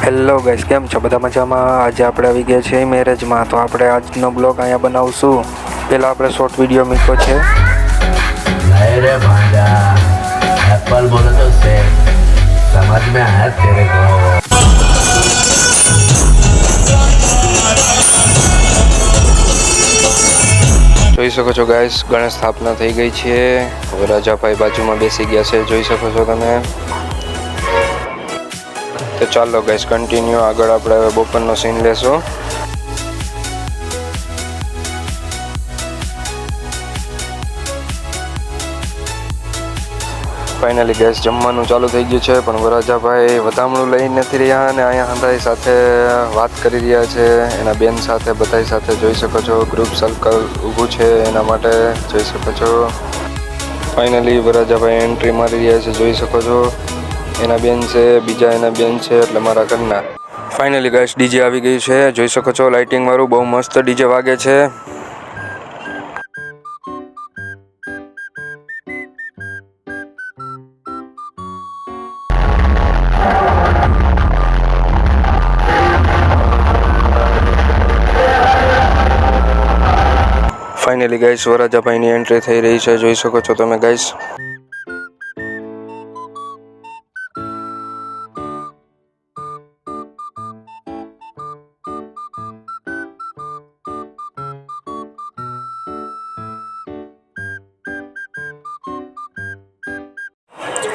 Hello guys, કેમ છો? બધા મજામાં? આજે આપણે આવી ગયા છીએ મેરેજમાં, તો આપણે આજનો બ્લોગ અહીંયા બનાવશું. પહેલાં આપણે શોર્ટ વિડીયો મૂક્યો છે. नहीं रे भांजा, एप्पल बोले तो सेब, समझ में आया तेरे को? જોઈ શકો છો ગાઈસ, ગણેશ સ્થાપના થઈ ગઈ છે. હવે રાજાભાઈ બાજુમાં બેસી ગયા છે, જોઈ શકો છો તમે. તો ચાલો ગાઈસ, કન્ટિન્યુ આગળ આપણે હવે બપોરનો સીન લેશું. ફાઇનલી ગેસ જમવાનું ચાલુ થઈ ગયું છે, પણ વરરાજાભાઈ વધામણું લઈ નથી રહ્યા અને અહીંયા હંધાઈ સાથે વાત કરી રહ્યા છે એના બેન સાથે, બધાઈ સાથે. જોઈ શકો છો ગ્રુપ સર્કલ ઊભું છે એના માટે, જોઈ શકો છો. ફાઇનલી વરરાજાભાઈ એન્ટ્રી મારી રહ્યા છે, જોઈ શકો છો. એના બેન છે, બીજા એના બેન છે, એટલે મારા ઘરના. ફાઇનલી ગેસ ડીજે આવી ગયું છે, જોઈ શકો છો. લાઇટિંગ વાળું બહુ મસ્ત ડીજે વાગે છે. ફાઇનલી ગાઈસ વરરાજાભાઈની એન્ટ્રી થઈ રહી છે, જોઈ શકો છો તમે ગાઈસ.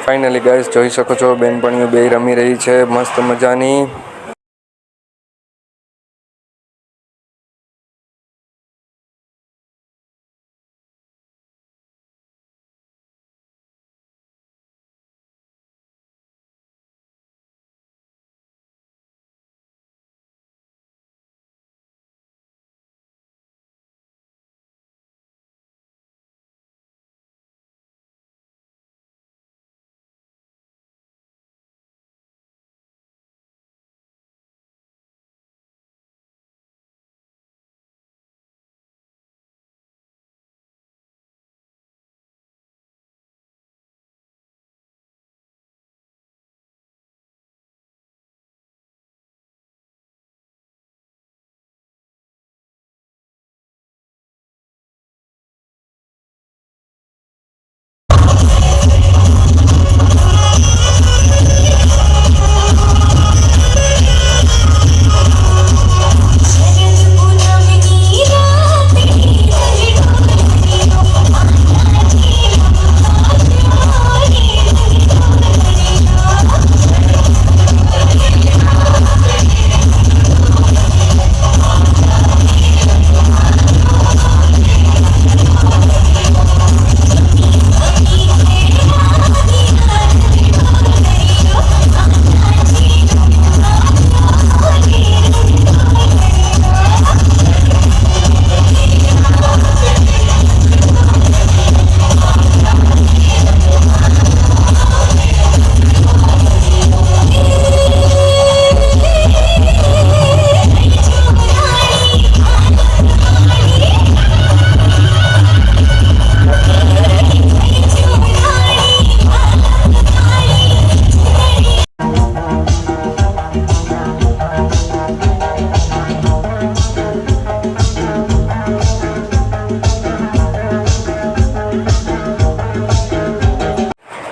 ફાઇનલી ગાઈસ જોઈ શકો છો, બેનપણીઓ બે રમી રહી છે મસ્ત મજાની.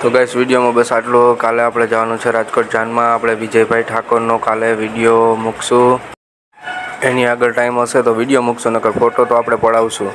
તો ગાઈસ વિડીયોમાં બસ આટલું. કાલે આપણે જવાનું છે રાજકોટ જાનમાં. આપણે વિજયભાઈ ઠાકોરનો કાલે વિડીયો મૂકશું. એની આગળ ટાઈમ હશે તો વિડીયો મૂકશું, નકર ફોટો તો આપણે પડાવશું.